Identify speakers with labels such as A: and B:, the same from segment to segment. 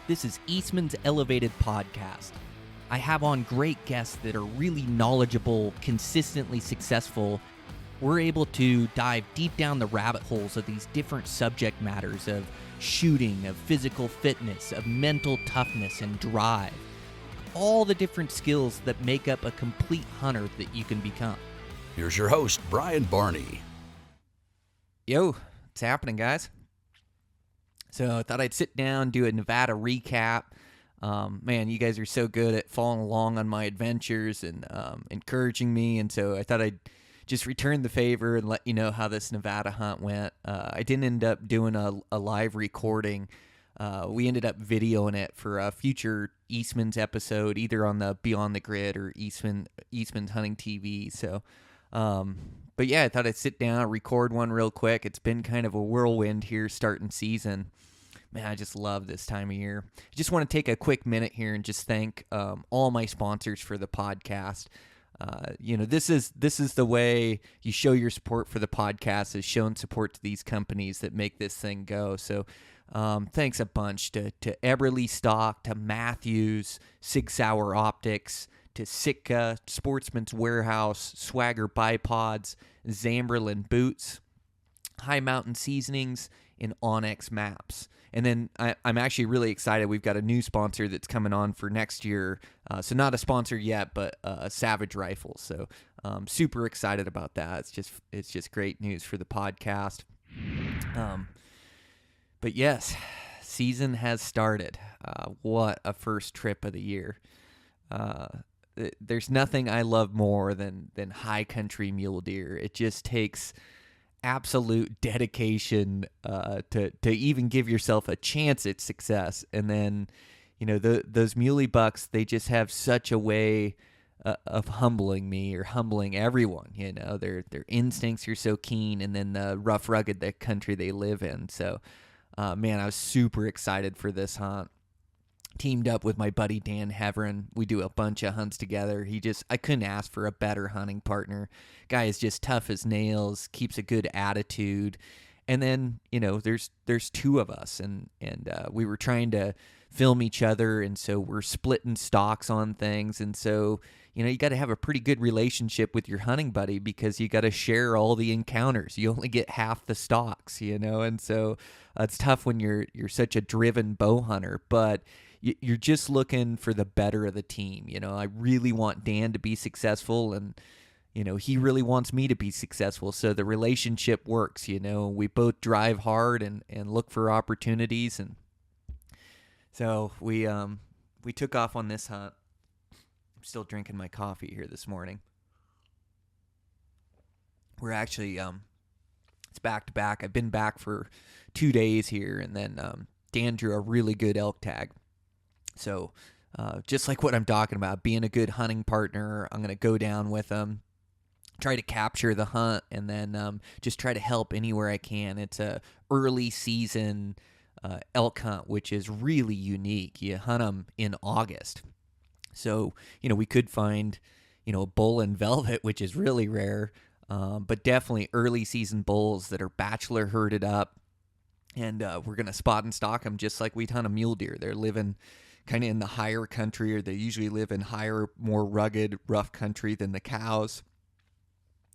A: This is Eastmans Elevated podcast. I have on great guests that are really knowledgeable, consistently successful. We're able to dive deep down the rabbit holes of these different subject matters of shooting, of physical fitness, of mental toughness and drive. All the different skills that make up a complete hunter that you can become.
B: Here's your host, Barney.
A: Yo, what's happening, guys? So I thought I'd sit down, do a Nevada recap. Man, you guys are so good at following along on my adventures and encouraging me, and so I thought I'd just return the favor and let you know how this Nevada hunt went. I didn't end up doing a live recording. We ended up videoing it for a future Eastman's episode, either on the Beyond the Grid or Eastman's Hunting TV. So, but yeah, I thought I'd sit down, record one real quick. It's been kind of a whirlwind here starting season. Man, I just love this time of year. I just want to take a quick minute here and just thank all my sponsors for the podcast. This is the way you show your support for the podcast, is showing support to these companies that make this thing go. So thanks a bunch to Eberly Stock, to Matthews, Sig Sauer Optics, to Sitka, Sportsman's Warehouse, Swagger Bipods, Zamberlin Boots, High Mountain Seasonings, and Onyx Maps. And then I'm actually really excited. We've got a new sponsor that's coming on for next year. So not a sponsor yet, but Savage Rifles. So super excited about that. It's just great news for the podcast. But yes, season has started. What a first trip of the year. There's nothing I love more than high country mule deer. It just takes absolute dedication to even give yourself a chance at success. And then, those muley bucks, they just have such a way of humbling me, or humbling everyone. Their instincts are so keen, and then the rough, rugged the country they live in. So, man, I was super excited for this hunt. Teamed up with my buddy Dan Heverin. We do a bunch of hunts together. I couldn't ask for a better hunting partner. Guy is just tough as nails, keeps a good attitude. And then, there's two of us, and we were trying to film each other, and so we're splitting stalks on things. And so, you got to have a pretty good relationship with your hunting buddy, because you got to share all the encounters. You only get half the stalks, and so it's tough when you're such a driven bow hunter, but you're just looking for the better of the team. I really want Dan to be successful, and he really wants me to be successful. So the relationship works. We both drive hard and look for opportunities, and so we took off on this hunt. I'm still drinking my coffee here this morning. We're actually it's back to back. I've been back for 2 days here, and then Dan drew a really good elk tag. So just like what I'm talking about, being a good hunting partner, I'm going to go down with him, try to capture the hunt, and then just try to help anywhere I can. It's a early season elk hunt, which is really unique. You hunt them in August. So, we could find, a bull in velvet, which is really rare, but definitely early season bulls that are bachelor herded up. And we're going to spot and stalk them just like we'd hunt a mule deer. They're living kind of in the higher country, or they usually live in higher, more rugged, rough country than the cows.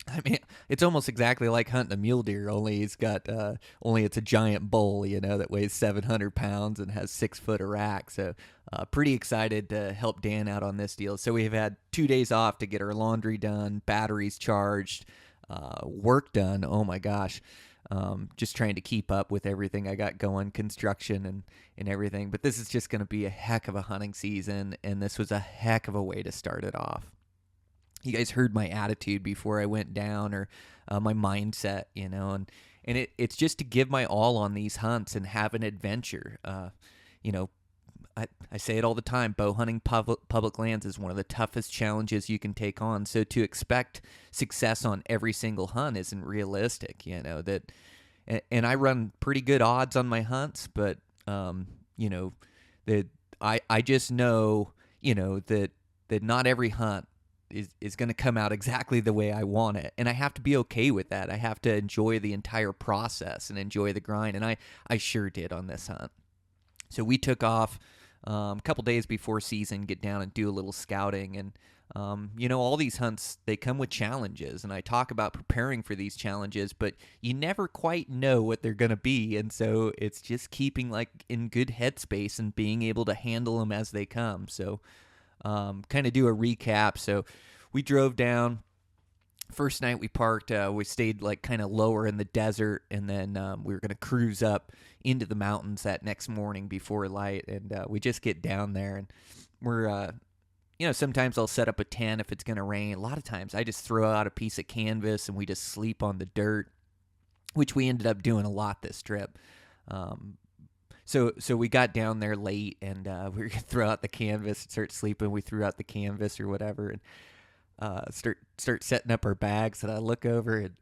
A: I mean, it's almost exactly like hunting a mule deer, only it's a giant bull, that weighs 700 pounds and has 6 foot of rack. So pretty excited to help Dan out on this deal. So we've had 2 days off to get our laundry done, batteries charged, work done. Oh my gosh. Just trying to keep up with everything I got going, construction and everything. But this is just going to be a heck of a hunting season, and this was a heck of a way to start it off. You guys heard my attitude before I went down, or my mindset, and it's just to give my all on these hunts and have an adventure. I say it all the time, bow hunting public lands is one of the toughest challenges you can take on. So to expect success on every single hunt isn't realistic, and I run pretty good odds on my hunts, but, that I just know, that not every hunt is going to come out exactly the way I want it. And I have to be okay with that. I have to enjoy the entire process and enjoy the grind. And I sure did on this hunt. So we took off a couple days before season, get down and do a little scouting. And all these hunts, they come with challenges, and I talk about preparing for these challenges, but you never quite know what they're going to be. And so it's just keeping in good headspace and being able to handle them as they come. So kind of do a recap. So we drove down. First night we parked, we stayed kind of lower in the desert, and then we were going to cruise up into the mountains that next morning before light. And we just get down there, and we're sometimes I'll set up a tent if it's going to rain. A lot of times I just throw out a piece of canvas and we just sleep on the dirt, which we ended up doing a lot this trip. So we got down there late, and we were going to throw out the canvas and start sleeping. We threw out the canvas or whatever, and start setting up our bags. And I look over, and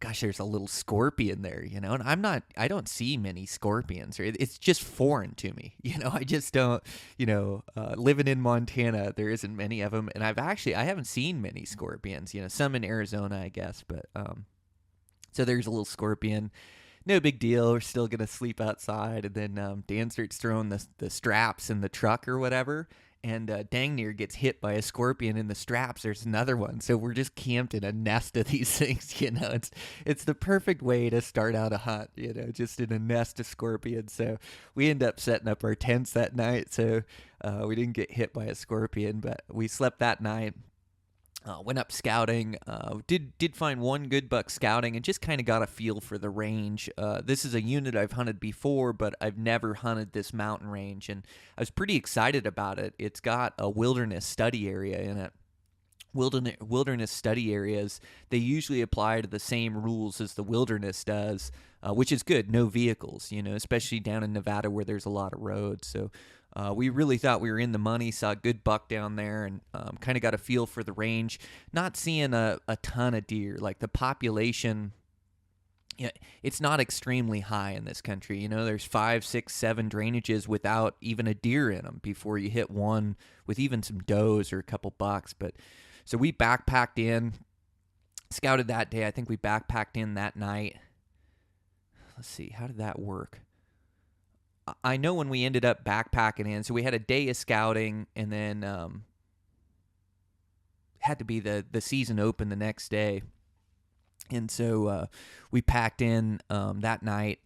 A: gosh, there's a little scorpion there, and I don't see many scorpions. It's just foreign to me, I just don't, living in Montana, there isn't many of them. And I haven't seen many scorpions, some in Arizona, I guess, but so there's a little scorpion. No big deal. We're still going to sleep outside. And then Dan starts throwing the straps in the truck or whatever. And dang near gets hit by a scorpion in the straps. There's another one. So we're just camped in a nest of these things, It's the perfect way to start out a hunt, just in a nest of scorpions. So we end up setting up our tents that night. So we didn't get hit by a scorpion, but we slept that night. Went up scouting, did find one good buck scouting, and just kind of got a feel for the range. This is a unit I've hunted before, but I've never hunted this mountain range, and I was pretty excited about it. It's got a wilderness study area in it. Wilderness study areas, they usually apply to the same rules as the wilderness does, which is good. No vehicles, especially down in Nevada where there's a lot of roads. So we really thought we were in the money, saw a good buck down there, and kind of got a feel for the range. Not seeing a ton of deer. The population, it's not extremely high in this country. There's 5, 6, 7 drainages without even a deer in them before you hit one with even some does or a couple bucks. But so we backpacked in, scouted that day. I think we backpacked in that night. Let's see, how did that work? I know when we ended up backpacking in, so we had a day of scouting, and then had to be the season open the next day. And so we packed in that night,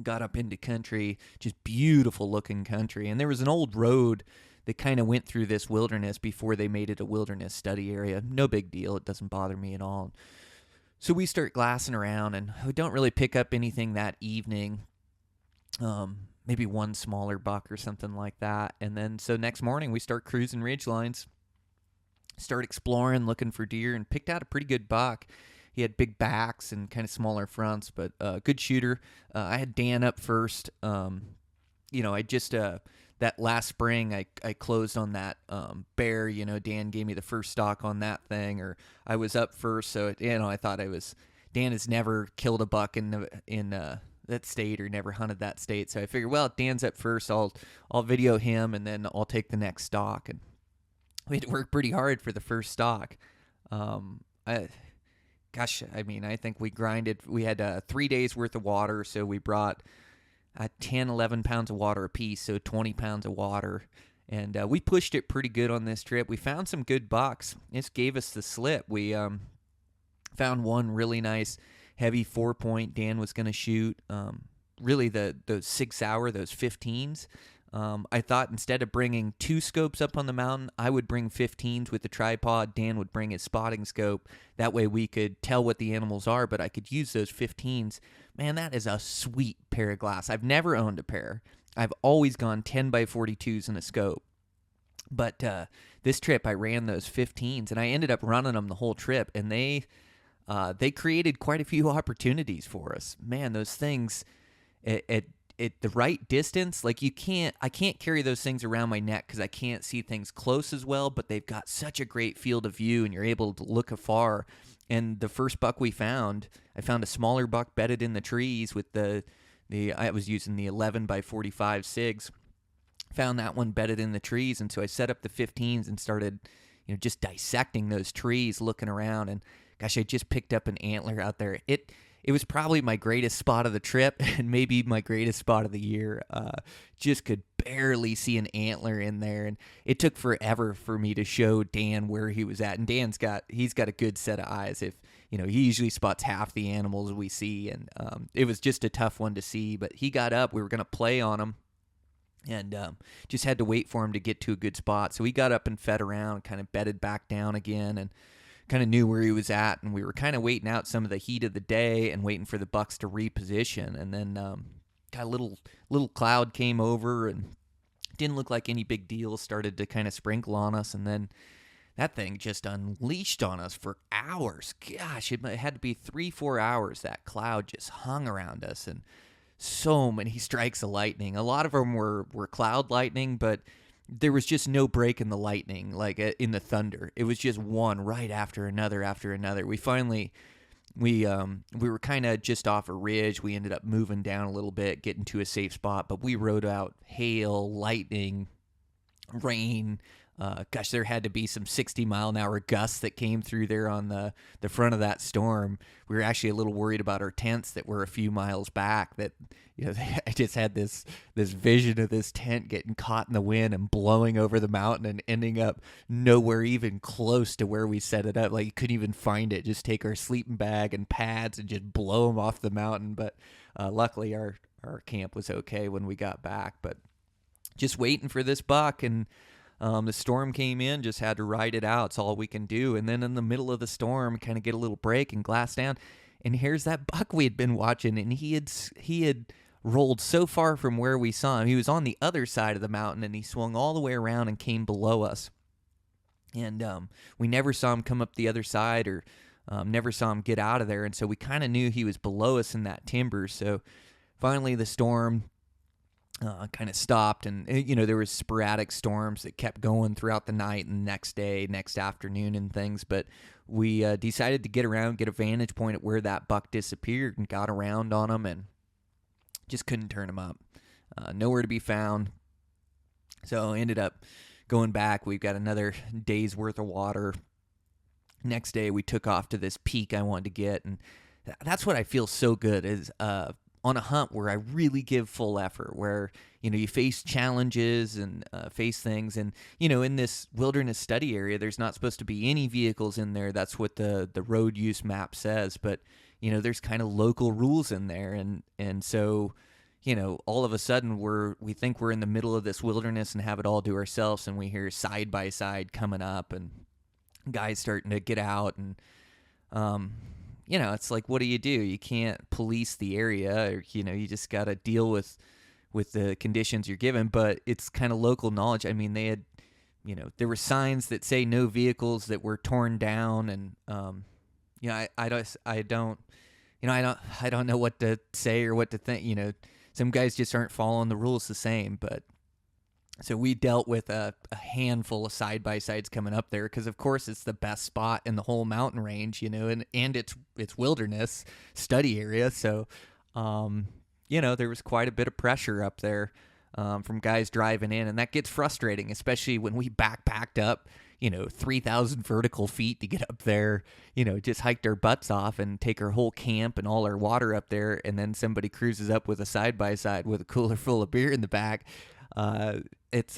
A: got up into country, just beautiful looking country. And there was an old road that kind of went through this wilderness before they made it a wilderness study area. No big deal. It doesn't bother me at all. So we start glassing around, and we don't really pick up anything that evening. Maybe one smaller buck or something like that. And then so next morning we start cruising ridgelines, start exploring, looking for deer, and picked out a pretty good buck. He had big backs and kind of smaller fronts, but good shooter. I had Dan up first. I just that last spring I closed on that bear. Dan gave me the first stock on that thing, or I was up first. So I thought Dan has never killed a buck in that state or never hunted that state. So I figured, well, if Dan's up first, I'll video him, and then I'll take the next stock. And we had to work pretty hard for the first stock. I think we grinded. We had 3 days worth of water, so we brought 10, 11 pounds of water apiece, so 20 pounds of water. And we pushed it pretty good on this trip. We found some good bucks. This gave us the slip. We found one really nice heavy 4-point Dan was going to shoot. Really those 6 hour, those 15s. I thought instead of bringing 2 scopes up on the mountain, I would bring 15s with the tripod. Dan would bring his spotting scope. That way we could tell what the animals are, but I could use those 15s. Man, that is a sweet pair of glass. I've never owned a pair. I've always gone 10 by 42s in a scope. But this trip I ran those 15s, and I ended up running them the whole trip, and they created quite a few opportunities for us. Man, those things at the right distance, I can't carry those things around my neck because I can't see things close as well, but they've got such a great field of view, and you're able to look afar. And the first buck I found a smaller buck bedded in the trees with I was using the 11 by 45 SIGs. Found that one bedded in the trees, and so I set up the 15s and started, just dissecting those trees, looking around, and gosh, I just picked up an antler out there. It it was probably my greatest spot of the trip and maybe my greatest spot of the year. Just could barely see an antler in there, and it took forever for me to show Dan where he was at. And he's got a good set of eyes. If he usually spots half the animals we see, and it was just a tough one to see. But he got up. We were gonna play on him, and just had to wait for him to get to a good spot. So he got up and fed around, kind of bedded back down again, and kind of knew where he was at. And we were kind of waiting out some of the heat of the day and waiting for the bucks to reposition. And then got a little cloud came over and didn't look like any big deal, started to kind of sprinkle on us. And then that thing just unleashed on us for hours. Gosh, it had to be 3-4 hours. That cloud just hung around us, and so many strikes of lightning. A lot of them were cloud lightning, but there was just no break in the lightning, like in the thunder. It was just one right after another after another. We finally, we were kind of just off a ridge. We ended up moving down a little bit, getting to a safe spot, but we rode out hail, lightning, rain. Gosh, there had to be some 60-mile-an-hour gusts that came through there on the front of that storm. We were actually a little worried about our tents that were a few miles back. That I just had this vision of this tent getting caught in the wind and blowing over the mountain and ending up nowhere even close to where we set it up. Like, you couldn't even find it. Just take our sleeping bag and pads and just blow them off the mountain. But luckily, our camp was okay when we got back. But just waiting for this buck, and the storm came in, just had to ride it out. It's all we can do. And then in the middle of the storm, kind of get a little break and glass down. And here's that buck we had been watching, and he had rolled so far from where we saw him. He was on the other side of the mountain, and he swung all the way around and came below us. And we never saw him come up the other side, or never saw him get out of there. And so we kind of knew he was below us in that timber. So finally the storm kind of stopped, and there was sporadic storms that kept going throughout the night and next day, next afternoon, and things. But we decided to get around, get a vantage point at where that buck disappeared, and got around on him, and just couldn't turn him up. Nowhere to be found. So ended up going back. We've got another day's worth of water. Next day we took off to this peak I wanted to get, and that's what I feel so good is on a hunt where I really give full effort, where you face challenges and face things. And in this wilderness study area, there's not supposed to be any vehicles in there. That's what the road use map says. But there's kind of local rules in there, and so all of a sudden we think we're in the middle of this wilderness and have it all to ourselves, and we hear side by side coming up and guys starting to get out, and it's like, what do? You can't police the area, or you just got to deal with the conditions you're given. But it's kind of local knowledge. I mean, they had there were signs that say no vehicles that were torn down, and I don't know what to say or what to think. Some guys just aren't following the rules the same. But so we dealt with a handful of side-by-sides coming up there, because of course it's the best spot in the whole mountain range, and it's wilderness study area. So there was quite a bit of pressure up there from guys driving in, and that gets frustrating, especially when we backpacked up 3,000 vertical feet to get up there, just hiked our butts off and take our whole camp and all our water up there, and then somebody cruises up with a side-by-side with a cooler full of beer in the back. It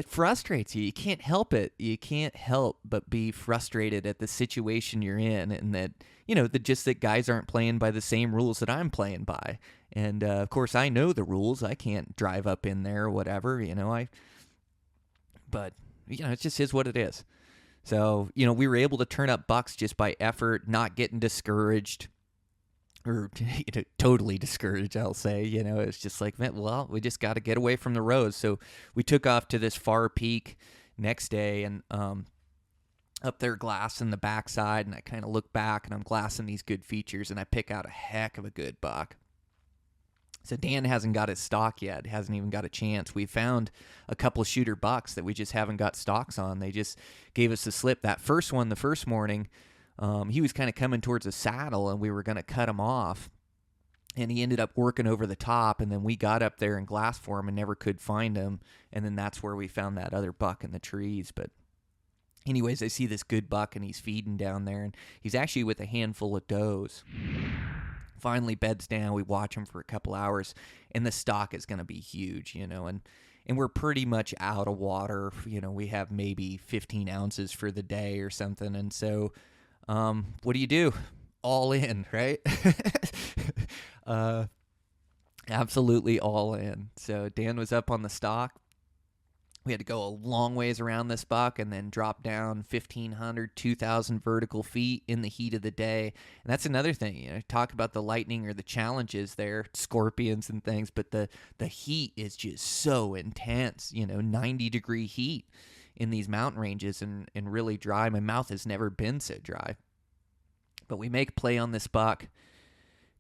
A: frustrates you. You can't help it. You can't help but be frustrated at the situation you're in, and that that guys aren't playing by the same rules that I'm playing by. And of course I know the rules. I can't drive up in there or whatever, but it just is what it is. So, we were able to turn up bucks just by effort, not getting discouraged. Or totally discouraged, I'll say. It's just like, man, well, we just got to get away from the roads. So we took off to this far peak next day, and up there glassing the backside, and I kind of look back, and I'm glassing these good features, and I pick out a heck of a good buck. So Dan hasn't got his stock yet, hasn't even got a chance. We found a couple of shooter bucks that we just haven't got stocks on. They just gave us the slip. That first one, the first morning, he was kind of coming towards a saddle, and we were going to cut him off, and he ended up working over the top, and then we got up there and glassed for him and never could find him, and then that's where we found that other buck in the trees. But Anyways, I see this good buck, and he's feeding down there, and he's actually with a handful of does. Finally beds down. We watch him for a couple hours, and the stock is going to be huge, and we're pretty much out of water. We have maybe 15 ounces for the day or something, and so what do? All in, right? Absolutely all in. So Dan was up on the stock. We had to go a long ways around this buck and then drop down 1,500, 2,000 vertical feet in the heat of the day. And that's another thing, talk about the lightning or the challenges there, scorpions and things, but the heat is just so intense, 90-degree heat in these mountain ranges and really dry. My mouth has never been so dry. But we make a play on this buck.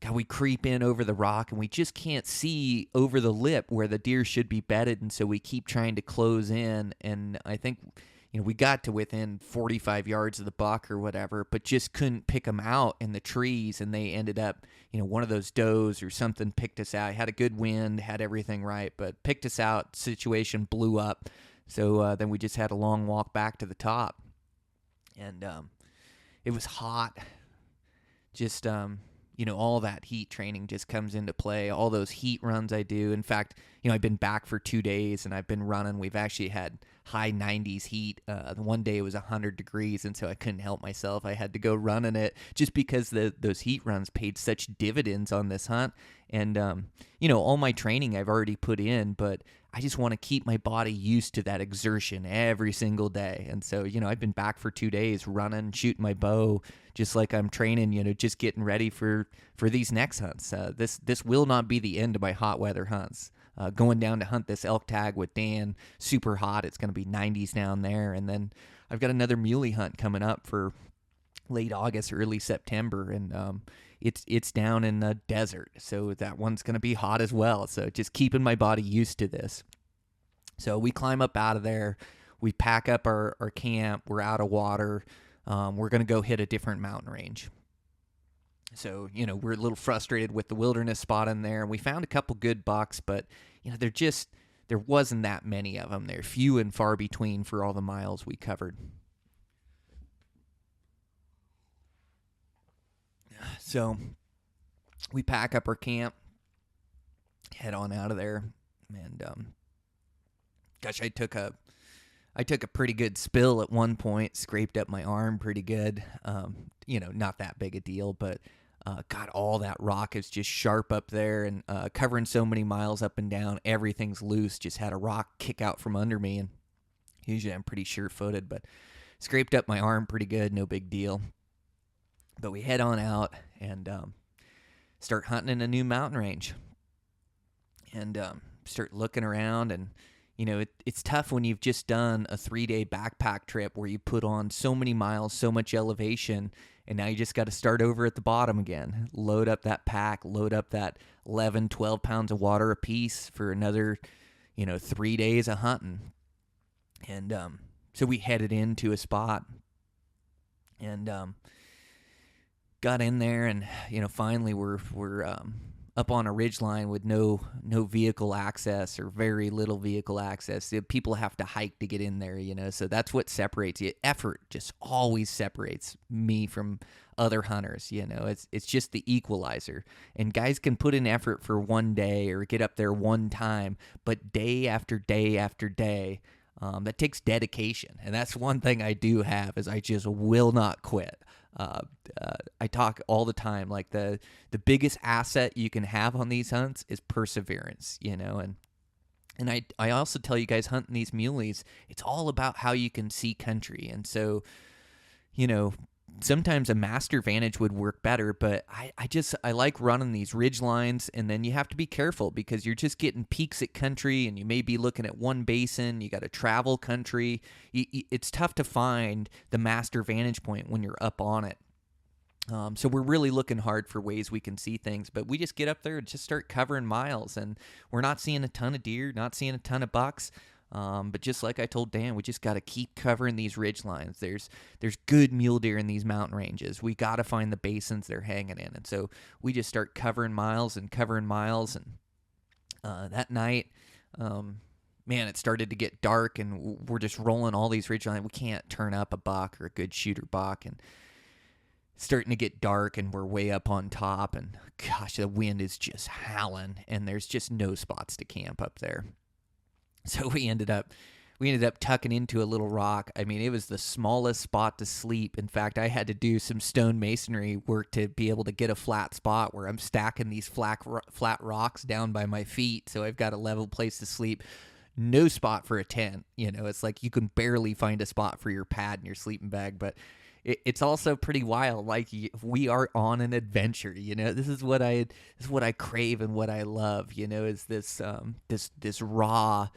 A: God, we creep in over the rock, and we just can't see over the lip where the deer should be bedded, and so we keep trying to close in. And I think, we got to within 45 yards of the buck or whatever, but just couldn't pick them out in the trees, and they ended up, one of those does or something picked us out. Had a good wind, had everything right, but picked us out. Situation blew up. So then we just had a long walk back to the top, and it was hot. Just all that heat training just comes into play. All those heat runs I do. In fact, I've been back for 2 days and I've been running. We've actually had high 90s heat. One day it was 100 degrees, and so I couldn't help myself. I had to go running it just because those heat runs paid such dividends on this hunt. And, all my training I've already put in, but I just want to keep my body used to that exertion every single day. And so, I've been back for 2 days running, shooting my bow, just like I'm training, just getting ready for these next hunts. This will not be the end of my hot weather hunts. Going down to hunt this elk tag with Dan, super hot. It's going to be 90s down there. And then I've got another muley hunt coming up for late August, early September. And it's down in the desert. So that one's going to be hot as well. So just keeping my body used to this. So we climb up out of there. We pack up our camp. We're out of water. We're going to go hit a different mountain range. So, we're a little frustrated with the wilderness spot in there. And we found a couple good bucks, but, there wasn't that many of them. They're few and far between for all the miles we covered. So we pack up our camp, head on out of there. And, gosh, I took a pretty good spill at one point, scraped up my arm pretty good. Not that big a deal, but God, all that rock is just sharp up there, and covering so many miles up and down, everything's loose. Just had a rock kick out from under me, and usually I'm pretty sure-footed, but scraped up my arm pretty good, no big deal. But we head on out and start hunting in a new mountain range, and start looking around. And it's tough when you've just done a 3-day backpack trip where you put on so many miles, so much elevation, and now you just got to start over at the bottom again. Load up that pack, load up that 11, 12 pounds of water apiece for another, 3 days of hunting. And so we headed into a spot and got in there, and finally we're up on a ridgeline with no vehicle access or very little vehicle access. People have to hike to get in there, so that's what separates you. Effort just always separates me from other hunters, it's just the equalizer. And guys can put in effort for one day or get up there one time, but day after day after day, that takes dedication. And that's one thing I do have, is I just will not quit. I talk all the time, like the biggest asset you can have on these hunts is perseverance, and I also tell you guys hunting these muleys, it's all about how you can see country. And so, sometimes a master vantage would work better, but I like running these ridge lines, and then you have to be careful because you're just getting peeks at country, and you may be looking at one basin. You got to travel country. It's tough to find the master vantage point when you're up on it. So we're really looking hard for ways we can see things, but we just get up there and just start covering miles, and we're not seeing a ton of deer, not seeing a ton of bucks. But just like I told Dan, we just got to keep covering these ridge lines. There's good mule deer in these mountain ranges. We got to find the basins they're hanging in. And so we just start covering miles and covering miles. And that night, man, it started to get dark, and we're just rolling all these ridgelines. We can't turn up a buck or a good shooter buck, and it's starting to get dark, and we're way up on top, and gosh, the wind is just howling, and there's just no spots to camp up there. So we ended up tucking into a little rock. I mean, it was the smallest spot to sleep. In fact, I had to do some stone masonry work to be able to get a flat spot where I'm stacking these flat rocks down by my feet, so I've got a level place to sleep. No spot for a tent. It's like you can barely find a spot for your pad and your sleeping bag, but it's also pretty wild. Like, we are on an adventure. This is what I crave and what I love. Is this raw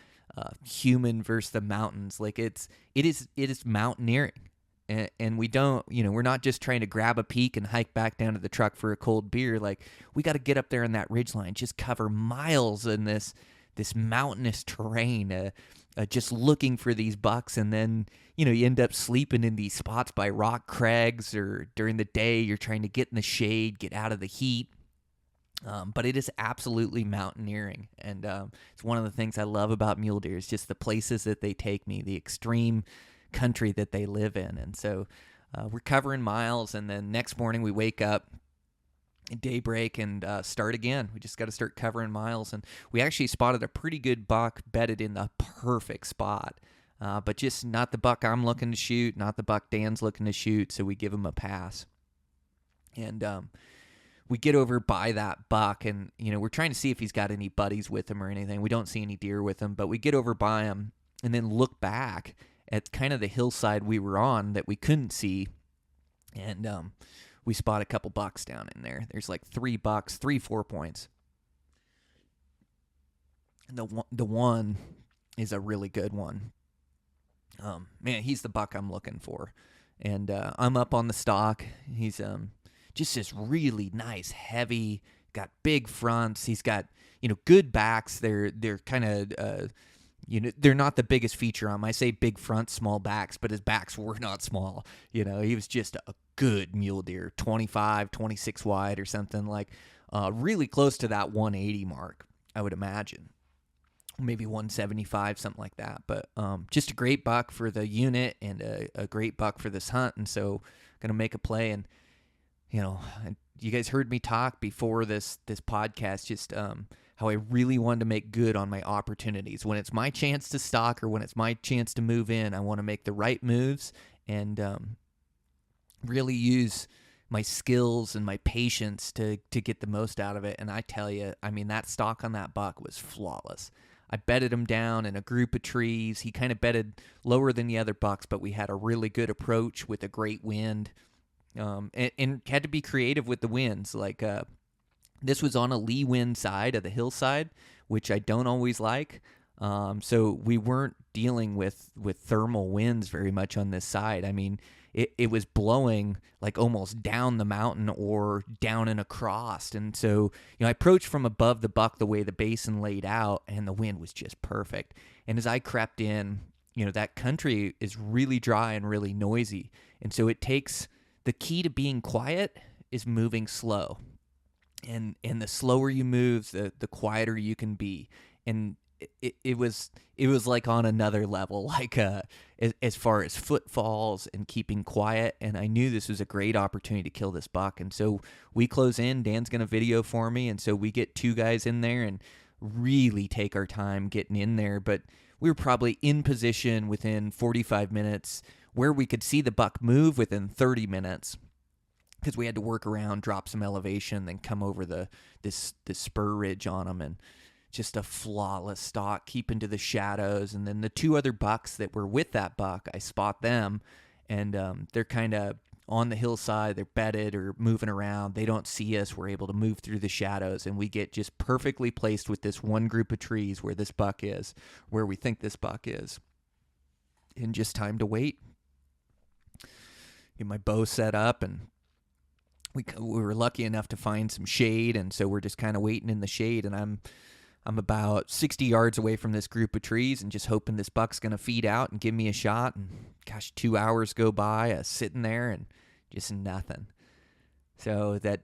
A: human versus the mountains. Like, it is mountaineering, and we don't, we're not just trying to grab a peak and hike back down to the truck for a cold beer. Like, we got to get up there in that ridgeline, just cover miles in this mountainous terrain, just looking for these bucks. And then, you end up sleeping in these spots by rock crags, or during the day you're trying to get in the shade, get out of the heat. But it is absolutely mountaineering, and it's one of the things I love about mule deer is just the places that they take me, the extreme country that they live in. And so we're covering miles, and then next morning we wake up at daybreak and start again. We just got to start covering miles, and we actually spotted a pretty good buck bedded in the perfect spot, but just not the buck I'm looking to shoot, not the buck Dan's looking to shoot, so we give him a pass. And we get over by that buck, and we're trying to see if he's got any buddies with him or anything. We don't see any deer with him, but we get over by him and then look back at kind of the hillside we were on that we couldn't see, and we spot a couple bucks down in there. There's like 3 bucks, 3 4-points. And the one is a really good one. Man, he's the buck I'm looking for. And I'm up on the stalk. He's just this really nice, heavy, got big fronts. He's got, good backs. They're kind of, they're not the biggest feature on him. I say big fronts, small backs, but his backs were not small. He was just a good mule deer, 25, 26 wide or something, like really close to that 180 mark, I would imagine. Maybe 175, something like that. But just a great buck for the unit and a great buck for this hunt. And so going to make a play. And you guys heard me talk before this podcast, just how I really wanted to make good on my opportunities. When it's my chance to stalk or when it's my chance to move in, I want to make the right moves and really use my skills and my patience to get the most out of it. And I tell you, I mean, that stalk on that buck was flawless. I bedded him down in a group of trees. He kind of bedded lower than the other bucks, but we had a really good approach with a great wind. And had to be creative with the winds. Like this was on a lee wind side of the hillside, which I don't always like. So we weren't dealing with thermal winds very much on this side. I mean, it was blowing like almost down the mountain or down and across. And so, I approached from above the buck the way the basin laid out, and the wind was just perfect. And as I crept in, that country is really dry and really noisy. And so the key to being quiet is moving slow. And the slower you move, the quieter you can be. And it was like on another level, like as far as footfalls and keeping quiet. And I knew this was a great opportunity to kill this buck. And so we close in. Dan's going to video for me. And so we get 2 guys in there and really take our time getting in there. But we were probably in position within 45 minutes where we could see the buck move within 30 minutes because we had to work around, drop some elevation, then come over this spur ridge on him, and just a flawless stalk, keep into the shadows. And then the 2 other bucks that were with that buck, I spot them, and they're kind of on the hillside. They're bedded or moving around. They don't see us. We're able to move through the shadows, and we get just perfectly placed with this one group of trees where this buck is, where we think this buck is. And just time to wait. Get my bow set up, and we were lucky enough to find some shade, and so we're just kind of waiting in the shade. And I'm about 60 yards away from this group of trees, and just hoping this buck's gonna feed out and give me a shot. And gosh, 2 hours go by, sitting there and just nothing. So that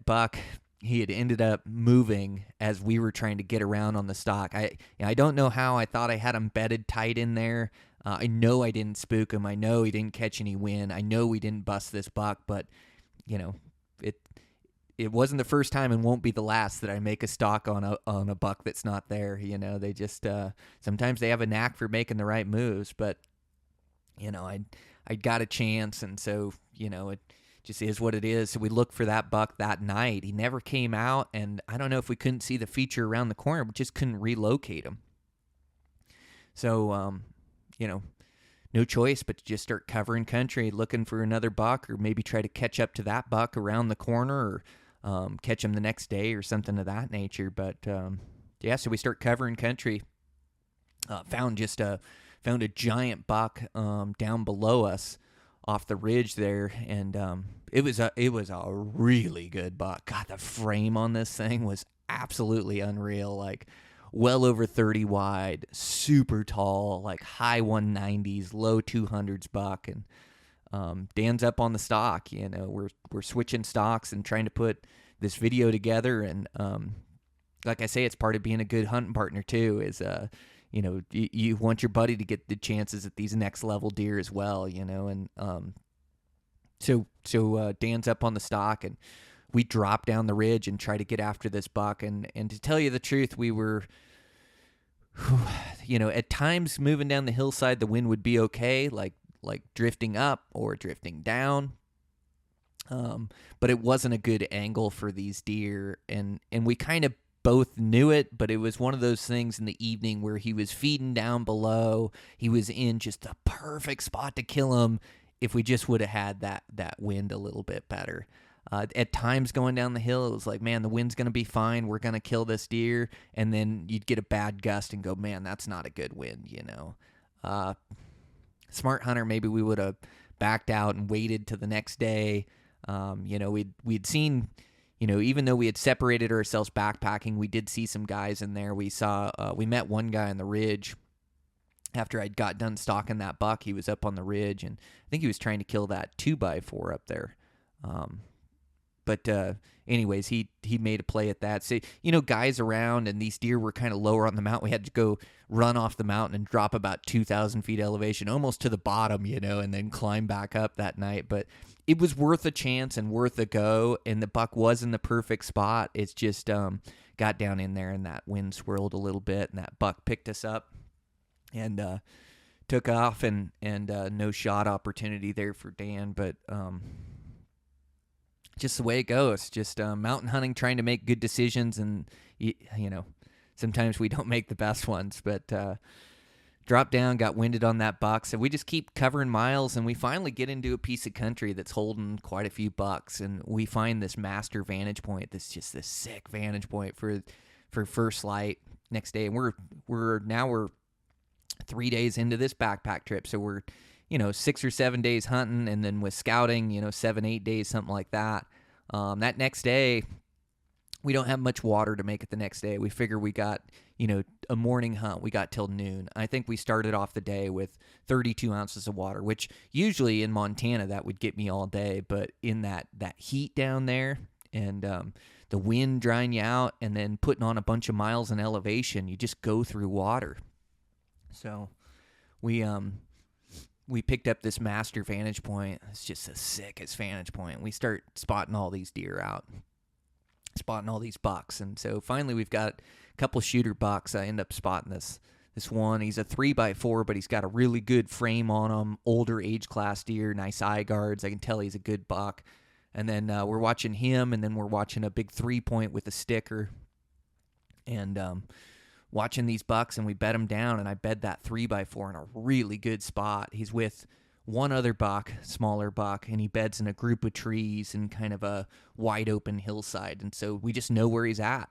A: buck, he had ended up moving as we were trying to get around on the stock. I don't know how. I thought I had him bedded tight in there. I know I didn't spook him. I know he didn't catch any wind. I know we didn't bust this buck, but it wasn't the first time and won't be the last that I make a stalk on a buck that's not there. They just sometimes they have a knack for making the right moves, but I got a chance, and so it just is what it is. So we looked for that buck that night. He never came out, and I don't know if we couldn't see the feature around the corner. We just couldn't relocate him. So, no choice but to just start covering country, looking for another buck, or maybe try to catch up to that buck around the corner, or catch him the next day or something of that nature. But, so we start covering country. Found a giant buck down below us off the ridge there, and it was a really good buck. God, the frame on this thing was absolutely unreal. Like well over 30 wide, super tall, like high 190s, low 200s buck, and Dan's up on the stock. We're switching stocks and trying to put this video together, and like I say, it's part of being a good hunting partner too. Is you want your buddy to get the chances at these next level deer as well, and so Dan's up on the stock, and we drop down the ridge and try to get after this buck, and to tell you the truth, we were, at times moving down the hillside, the wind would be okay, like drifting up or drifting down, but it wasn't a good angle for these deer, and we kind of both knew it, but it was one of those things in the evening where he was feeding down below. He was in just the perfect spot to kill him if we just would have had that wind a little bit better. At times going down the hill, it was like, man, the wind's going to be fine. We're going to kill this deer. And then you'd get a bad gust and go, man, that's not a good wind, Smart hunter, maybe we would have backed out and waited to the next day. We'd seen... even though we had separated ourselves backpacking, we did see some guys in there. We met one guy on the ridge after I'd got done stalking that buck. He was up on the ridge, and I think he was trying to kill that 2x4 up there. Anyways, he made a play at that. So, guys around, and these deer were kind of lower on the mountain. We had to go run off the mountain and drop about 2,000 feet elevation, almost to the bottom, and then climb back up that night. But it was worth a chance and worth a go, and the buck was in the perfect spot. It's just got down in there, and that wind swirled a little bit, and that buck picked us up and took off, and no shot opportunity there for Dan, but just the way it goes. Just mountain hunting, trying to make good decisions, and sometimes we don't make the best ones, but dropped down, got winded on that buck, so we just keep covering miles, and we finally get into a piece of country that's holding quite a few bucks, and we find this master vantage point that's just this sick vantage point for first light next day. And we're 3 days into this backpack trip, so we're 6 or 7 days hunting, and then with scouting 7-8 days, something like that. That next day, we don't have much water to make it the next day. We figure we got a morning hunt. We got till noon. I think we started off the day with 32 ounces of water, which usually in Montana that would get me all day, but in that heat down there, and the wind drying you out, and then putting on a bunch of miles in elevation, you just go through water. So we picked up this master vantage point. It's just the sickest vantage point. We start spotting all these deer out, spotting all these bucks, and so finally we've got a couple shooter bucks. I end up spotting this one. He's a 3x4, but he's got a really good frame on him, older age class deer, nice eye guards. I can tell he's a good buck. And then we're watching him, and then we're watching a big 3-point with a sticker, and watching these bucks, and we bed them down, and I bed that 3x4 in a really good spot. He's with one other buck, smaller buck, and he beds in a group of trees and kind of a wide open hillside, and so we just know where he's at.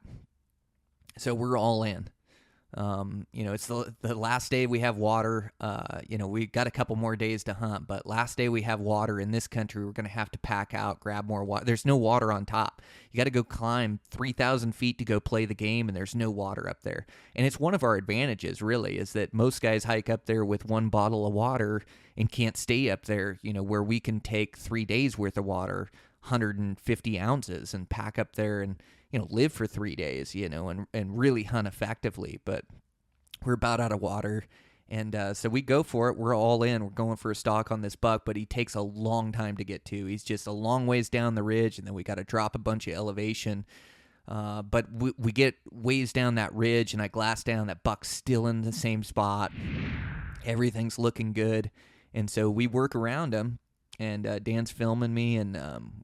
A: So we're all in. It's the last day we have water. We got a couple more days to hunt, but last day we have water in this country. We're going to have to pack out, grab more water. There's no water on top. You got to go climb 3,000 feet to go play the game, and there's no water up there. And it's one of our advantages, really, is that most guys hike up there with one bottle of water and can't stay up there, where we can take 3 days worth of water, 150 ounces, and pack up there and live for 3 days, and really hunt effectively. But we're about out of water. And so we go for it. We're all in. We're going for a stalk on this buck, but he takes a long time to get to. He's just a long ways down the ridge, and then we got to drop a bunch of elevation. But we get ways down that ridge, and I glass down. That buck's still in the same spot. Everything's looking good. And so we work around him, and Dan's filming me, and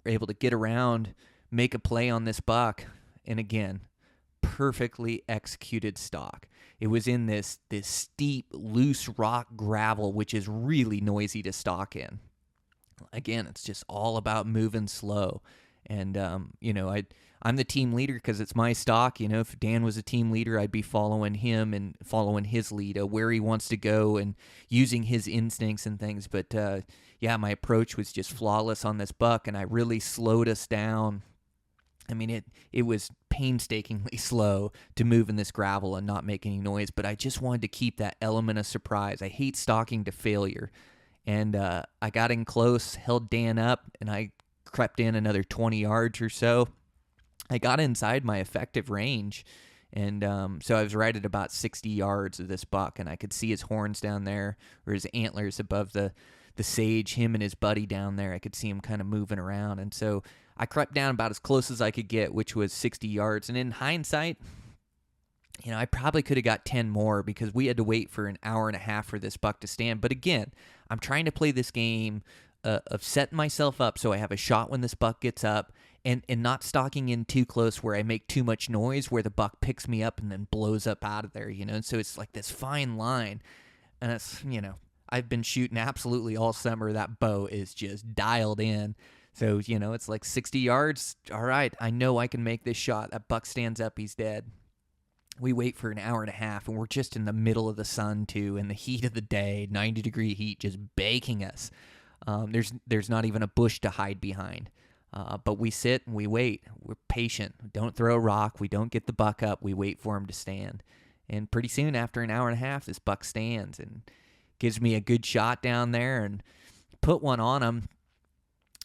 A: we're able to get around, make a play on this buck. And again, perfectly executed stalk. It was in this steep, loose rock gravel, which is really noisy to stalk in. Again, it's just all about moving slow. And, I'm the team leader because it's my stalk. If Dan was a team leader, I'd be following him and following his lead, where he wants to go and using his instincts and things. But, my approach was just flawless on this buck, and I really slowed us down. I mean, it was painstakingly slow to move in this gravel and not make any noise, but I just wanted to keep that element of surprise. I hate stalking to failure. And I got in close, held Dan up, and I crept in another 20 yards or so. I got inside my effective range, and so I was right at about 60 yards of this buck, and I could see his horns down there, or his antlers above the sage, him and his buddy down there. I could see him kind of moving around, and so I crept down about as close as I could get, which was 60 yards. And in hindsight, I probably could have got 10 more because we had to wait for an hour and a half for this buck to stand. But again, I'm trying to play this game of setting myself up so I have a shot when this buck gets up, and not stalking in too close where I make too much noise, where the buck picks me up and then blows up out of there, And so it's like this fine line. And it's, I've been shooting absolutely all summer. That bow is just dialed in. So, it's like 60 yards. All right, I know I can make this shot. That buck stands up, he's dead. We wait for an hour and a half, and we're just in the middle of the sun, too, in the heat of the day, 90-degree heat, just baking us. There's not even a bush to hide behind. But we sit and we wait. We're patient. We don't throw a rock. We don't get the buck up. We wait for him to stand. And pretty soon, after an hour and a half, this buck stands and gives me a good shot down there and put one on him.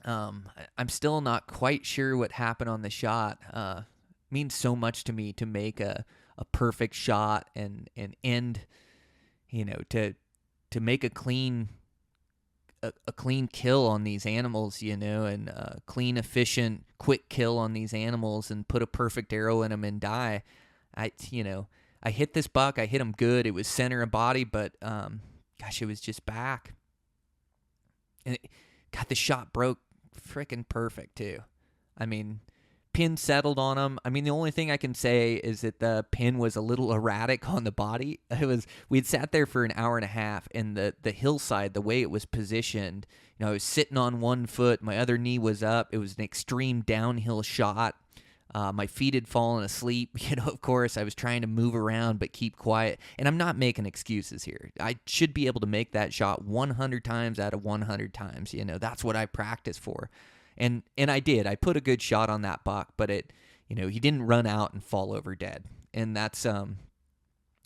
A: I'm still not quite sure what happened on the shot. Means so much to me to make a perfect shot and end, to make a clean kill on these animals, and a clean, efficient, quick kill on these animals and put a perfect arrow in them and die. I hit this buck. I hit him good. It was center of body, but it was just back. And the shot broke freaking perfect too. I mean, pin settled on him. I mean, the only thing I can say is that the pin was a little erratic on the body. We'd sat there for an hour and a half, and the hillside, the way it was positioned, I was sitting on one foot, my other knee was up. It was an extreme downhill shot. My feet had fallen asleep. Of course, I was trying to move around but keep quiet. And I'm not making excuses here. I should be able to make that shot 100 times out of 100 times. That's what I practice for. And I did. I put a good shot on that buck, but he didn't run out and fall over dead. And that's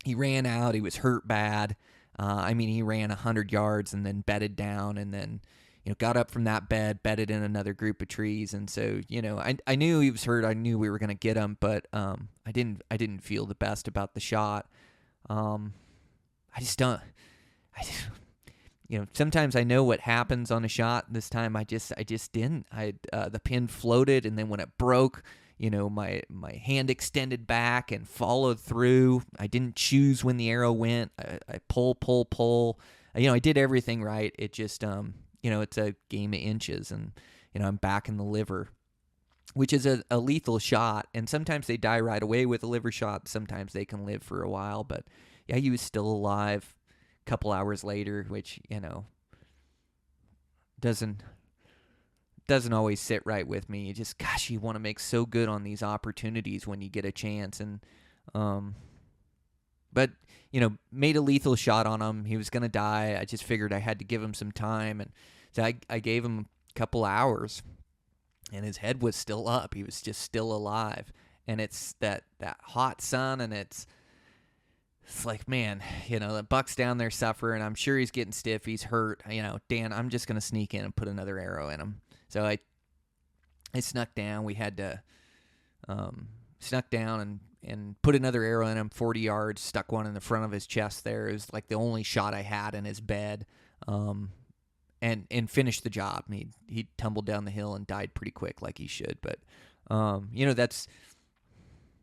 A: he ran out. He was hurt bad. He ran 100 yards and then bedded down, and then got up from that bed, bedded in another group of trees. And so, I knew he was hurt. I knew we were going to get him, but I didn't feel the best about the shot. I just don't. Sometimes I know what happens on a shot. This time I just didn't. The pin floated, and then when it broke, my hand extended back and followed through. I didn't choose when the arrow went. I pull. I did everything right. It just it's a game of inches, and I'm back in the liver, which is a lethal shot. And sometimes they die right away with a liver shot. Sometimes they can live for a while. But yeah, he was still alive a couple hours later, which doesn't always sit right with me. You want to make so good on these opportunities when you get a chance. And but made a lethal shot on him. He was gonna die. I just figured I had to give him some time, and so I gave him a couple hours, and his head was still up. He was just still alive. And it's that hot sun, and it's like, man, the buck's down there suffering. I'm sure he's getting stiff. He's hurt. Dan, I'm just gonna sneak in and put another arrow in him. So I snuck down. We had to snuck down and put another arrow in him, 40 yards, stuck one in the front of his chest there. It was like the only shot I had in his bed, and finished the job. He tumbled down the hill and died pretty quick like he should. But, that's...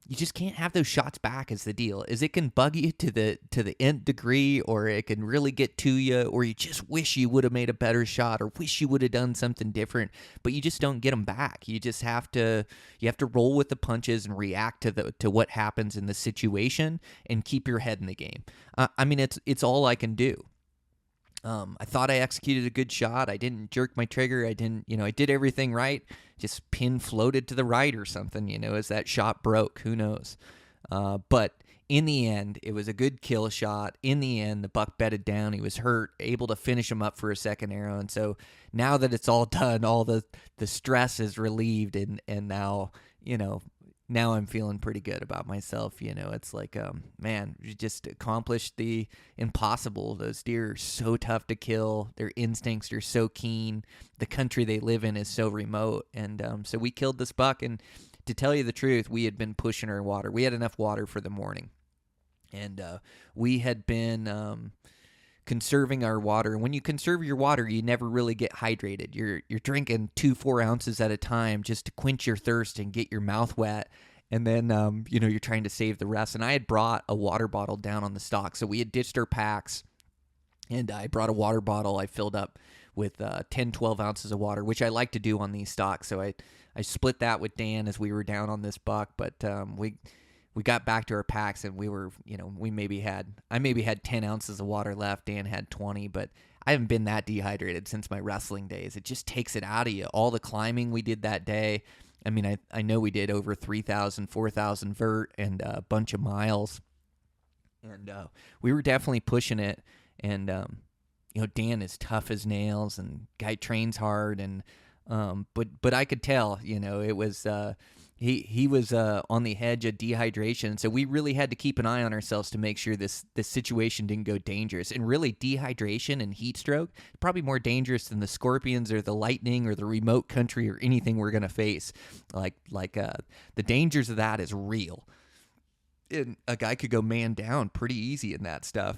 A: You just can't have those shots back is the deal. Is it can bug you to the nth degree, or it can really get to you, or you just wish you would have made a better shot, or wish you would have done something different, but you just don't get them back. You just have to roll with the punches and react to what happens in the situation and keep your head in the game. It's all I can do. I thought I executed a good shot. I didn't jerk my trigger. I did everything right. Just pin floated to the right or something, as that shot broke. Who knows? But in the end, it was a good kill shot. In the end, the buck bedded down. He was hurt, able to finish him up for a second arrow. And so now that it's all done, all the stress is relieved, and now, now I'm feeling pretty good about myself. It's like, man, you just accomplished the impossible. Those deer are so tough to kill. Their instincts are so keen. The country they live in is so remote. And so we killed this buck. And to tell you the truth, we had been pushing our water. We had enough water for the morning. And we had been conserving our water. And when you conserve your water, you never really get hydrated. You're drinking 4 ounces at a time just to quench your thirst and get your mouth wet. And then, you're trying to save the rest. And I had brought a water bottle down on the stock. So we had ditched our packs, and I brought a water bottle. I filled up with 10, 12 ounces of water, which I like to do on these stocks. So I split that with Dan as we were down on this buck. But we got back to our packs, and we were, I maybe had 10 ounces of water left. Dan had 20, but I haven't been that dehydrated since my wrestling days. It just takes it out of you. All the climbing we did that day. I know we did over 3,000, 4,000 vert and a bunch of miles. And we were definitely pushing it. And, Dan is tough as nails, and guy trains hard. And but I could tell, it was he was on the edge of dehydration. So we really had to keep an eye on ourselves to make sure this situation didn't go dangerous. And really, dehydration and heat stroke probably more dangerous than the scorpions or the lightning or the remote country or anything we're gonna face. The dangers of that is real. And a guy could go man down pretty easy in that stuff.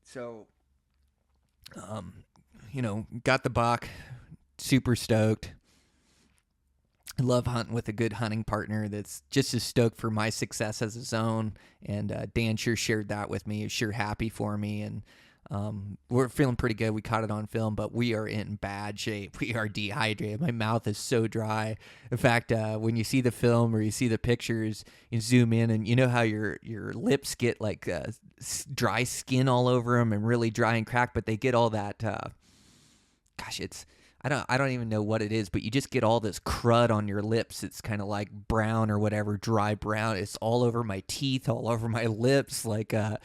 A: So, got the buck, super stoked. I love hunting with a good hunting partner that's just as stoked for my success as his own. And Dan sure shared that with me. He was sure happy for me. And we're feeling pretty good. We caught it on film, but we are in bad shape. We are dehydrated. My mouth is so dry. In fact, when you see the film or you see the pictures, you zoom in, and you know how your lips get like dry skin all over them and really dry and cracked, but they get all that, I don't even know what it is, but you just get all this crud on your lips. It's kind of like brown or whatever, dry brown. It's all over my teeth, all over my lips. Like I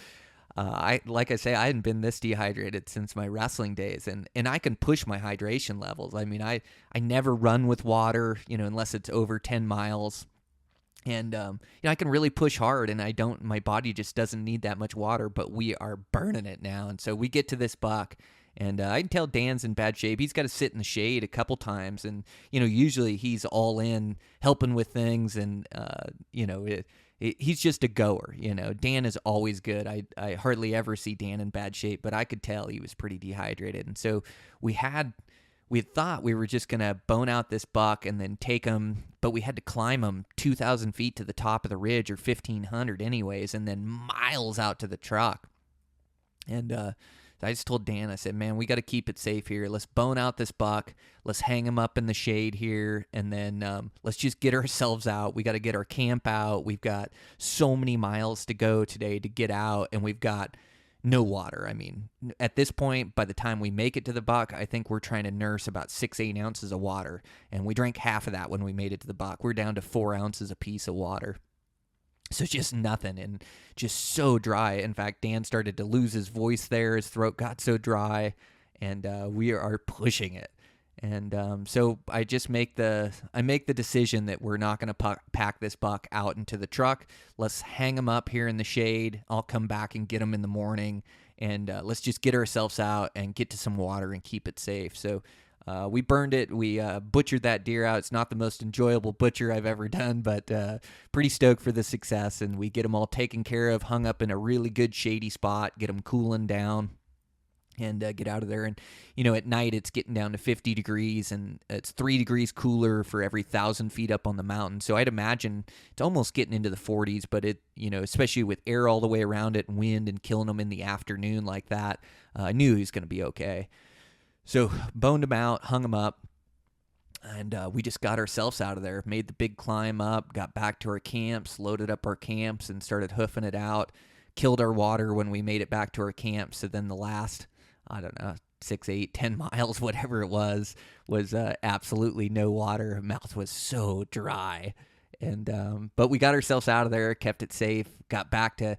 A: say, I hadn't been this dehydrated since my wrestling days, and I can push my hydration levels. I never run with water, unless it's over 10 miles. And, I can really push hard, and my body just doesn't need that much water, but we are burning it now. And so we get to this buck. And I can tell Dan's in bad shape. He's got to sit in the shade a couple times. And, usually he's all in helping with things. And, he's just a goer. Dan is always good. I hardly ever see Dan in bad shape, but I could tell he was pretty dehydrated. And so we had thought we were just going to bone out this buck and then take him, but we had to climb him 2,000 feet to the top of the ridge, or 1,500 anyways, and then miles out to the truck. And, I just told Dan, I said, man, we got to keep it safe here. Let's bone out this buck. Let's hang him up in the shade here. And then let's just get ourselves out. We got to get our camp out. We've got so many miles to go today to get out. And we've got no water. At this point, by the time we make it to the buck, I think we're trying to nurse about 6-8 ounces of water. And we drank half of that when we made it to the buck. We're down to 4 ounces apiece of water. So just nothing, and just so dry. In fact, Dan started to lose his voice there. His throat got so dry, and we are pushing it. And so I just make the decision that we're not going to pack this buck out into the truck. Let's hang him up here in the shade. I'll come back and get him in the morning, and let's just get ourselves out and get to some water and keep it safe. So We burned it. We butchered that deer out. It's not the most enjoyable butcher I've ever done, but pretty stoked for the success. And we get them all taken care of, hung up in a really good shady spot, get them cooling down, and get out of there. And, at night it's getting down to 50 degrees, and it's 3 degrees cooler for every 1,000 feet up on the mountain. So I'd imagine it's almost getting into the 40s, but it, especially with air all the way around it and wind and killing them in the afternoon like that, I knew he was going to be okay. So boned him out, hung him up, and we just got ourselves out of there, made the big climb up, got back to our camps, loaded up our camps, and started hoofing it out. Killed our water when we made it back to our camp. So then the last, 6, 8, 10 miles, whatever it was absolutely no water. Mouth was so dry. And but we got ourselves out of there, kept it safe, got back to...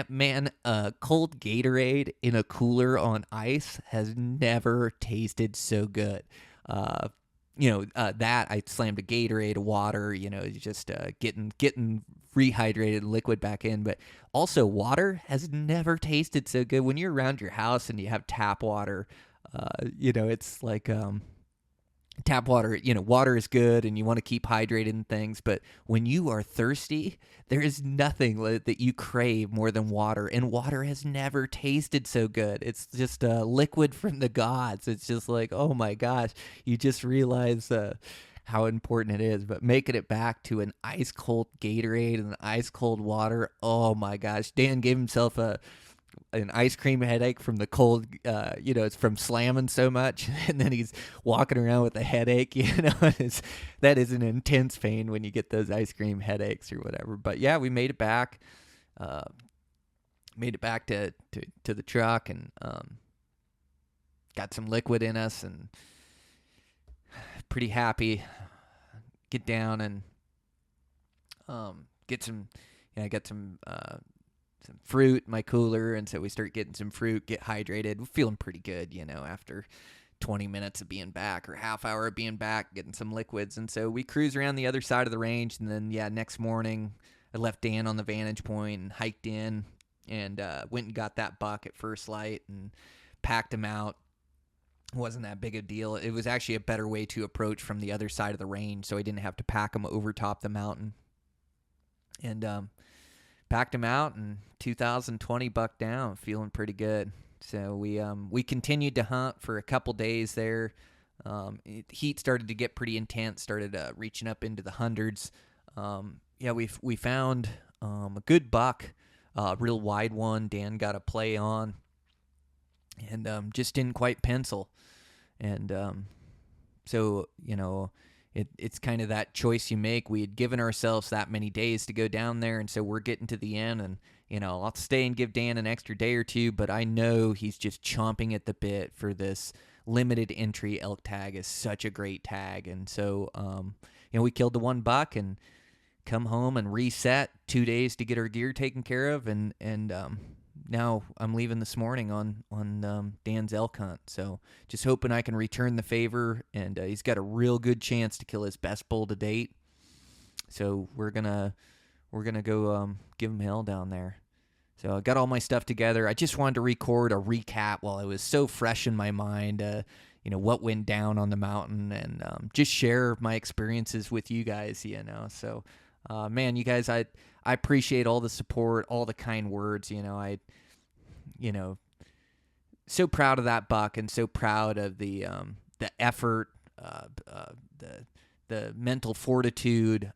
A: Man, cold Gatorade in a cooler on ice has never tasted so good. That I slammed a Gatorade, a water, just getting rehydrated liquid back in. But also water has never tasted so good. When you're around your house and you have tap water, it's like... tap water, water is good and you want to keep hydrated and things, but when you are thirsty, there is nothing that you crave more than water, and water has never tasted so good. It's just a liquid from the gods. It's just like, oh my gosh, you just realize how important it is. But making it back to an ice cold Gatorade and ice cold water, oh my gosh. Dan gave himself an ice cream headache from the cold, it's from slamming so much, and then he's walking around with a headache, that is an intense pain when you get those ice cream headaches or whatever. But yeah, we made it back, to the truck, and got some liquid in us, and pretty happy. Get down and get some, I got some fruit in my cooler, and so we start getting some fruit, get hydrated. We're feeling pretty good, after 20 minutes of being back, or half hour of being back, getting some liquids. And so we cruise around the other side of the range, and then next morning I left Dan on the vantage point and hiked in, and went and got that buck at first light and packed him out. It wasn't that big a deal. It was actually a better way to approach from the other side of the range, so I didn't have to pack him over top the mountain. And packed him out, and 2020 buck down, feeling pretty good. So we continued to hunt for a couple days there. Heat started to get pretty intense, started reaching up into the hundreds. We found a good buck, real wide one. Dan got a play on, and just didn't quite pencil. And so it's kind of that choice you make. We had given ourselves that many days to go down there, and so we're getting to the end, and I'll stay and give Dan an extra day or two, but I know he's just chomping at the bit for this limited entry elk tag. Is such a great tag. And so we killed the one buck and come home and reset. 2 days to get our gear taken care of, and now I'm leaving this morning on Dan's elk hunt. So just hoping I can return the favor, and he's got a real good chance to kill his best bull to date. So we're gonna go give him hell down there. So I got all my stuff together. I just wanted to record a recap while it was so fresh in my mind, what went down on the mountain, and just share my experiences with you guys, So, man, you guys, I appreciate all the support, all the kind words. So proud of that buck, and so proud of the effort, the mental fortitude,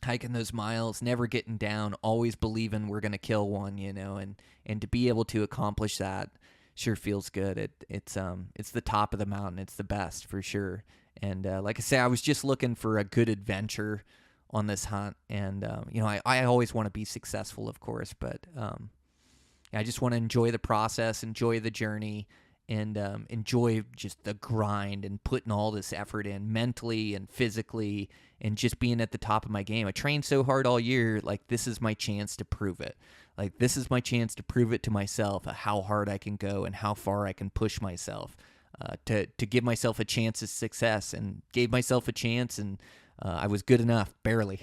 A: hiking those miles, never getting down, always believing we're going to kill one, and to be able to accomplish that sure feels good. It's the top of the mountain. It's the best for sure. And like I say, I was just looking for a good adventure on this hunt, and I always want to be successful, of course, but I just want to enjoy the process, enjoy the journey, and enjoy just the grind and putting all this effort in mentally and physically, and just being at the top of my game. I trained so hard all year. Like, this is my chance to prove it. Like, this is my chance to prove it to myself, how hard I can go and how far I can push myself, to give myself a chance of success, and gave myself a chance, and I was good enough, barely,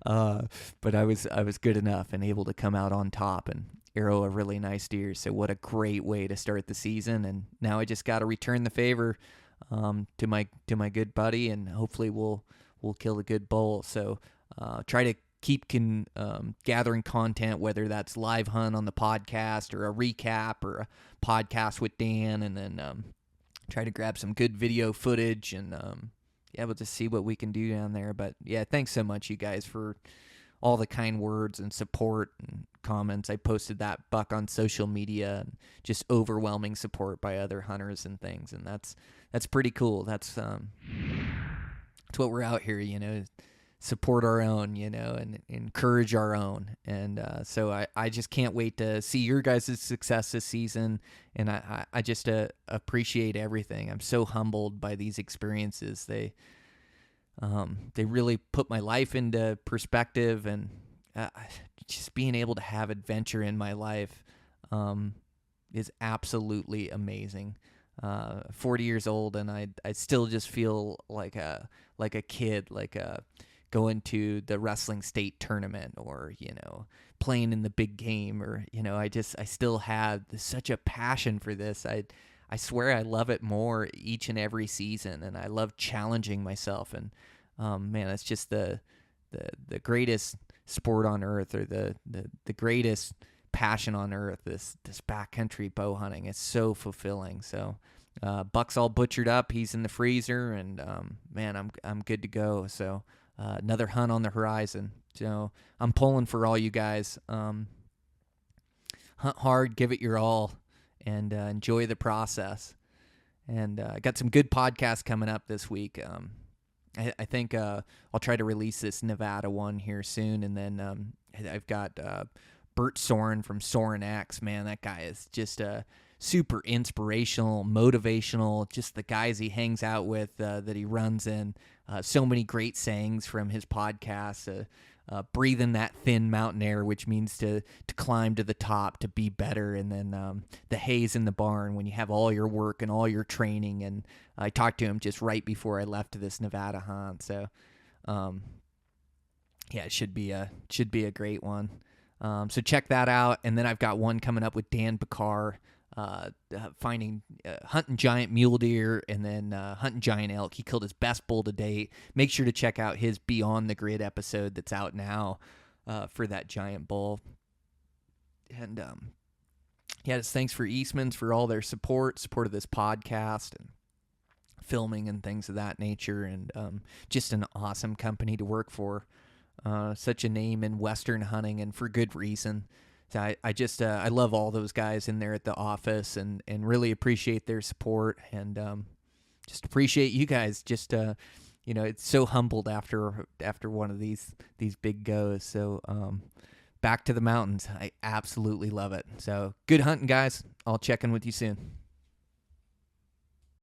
A: but I was good enough and able to come out on top, arrow a really nice deer. So what a great way to start the season. And now I just got to return the favor to my good buddy, and hopefully we'll kill a good bull. So try to keep gathering content, whether that's live hunt on the podcast or a recap or a podcast with Dan, and then try to grab some good video footage, and we'll just see what we can do down there. But yeah, thanks so much, you guys, for all the kind words and support and comments. I posted that buck on social media, and just overwhelming support by other hunters and things, and that's pretty cool. That's what we're out here, support our own, and encourage our own. And so I just can't wait to see your guys' success this season, and I just appreciate everything. I'm so humbled by these experiences. They really put my life into perspective, and just being able to have adventure in my life is absolutely amazing. 40 years old, and I still just feel like a kid, going to the wrestling state tournament, or playing in the big game, or I still have such a passion for this. I swear I love it more each and every season, and I love challenging myself. And man, it's just the greatest sport on earth, or the greatest passion on earth. This backcountry bow hunting. It's so fulfilling. So buck's all butchered up. He's in the freezer, and man, I'm good to go. So another hunt on the horizon. So I'm pulling for all you guys. Hunt hard, give it your all, and enjoy the process. And I got some good podcasts coming up this week. I think I'll try to release this Nevada one here soon, and then I've got Bert Soren from Soren X. Man, that guy is just super inspirational, motivational. Just the guys he hangs out with, that he runs in. So many great sayings from his podcast. Breathing that thin mountain air, which means to climb to the top, to be better. And then the haze in the barn, when you have all your work and all your training. And I talked to him just right before I left this Nevada hunt. So it should be a great one. So check that out. And then I've got one coming up with Dan Picard, hunting giant mule deer, and then hunting giant elk. He killed his best bull to date. Make sure to check out his Beyond the Grid episode that's out now for that giant bull. And just thanks for Eastmans for all their support of this podcast and filming and things of that nature, and just an awesome company to work for. Such a name in Western hunting, and for good reason. So I love all those guys in there at the office, and really appreciate their support, and just appreciate you guys. Just it's so humbled after one of these big goes. So back to the mountains. I absolutely love it. So good hunting, guys. I'll check in with you soon.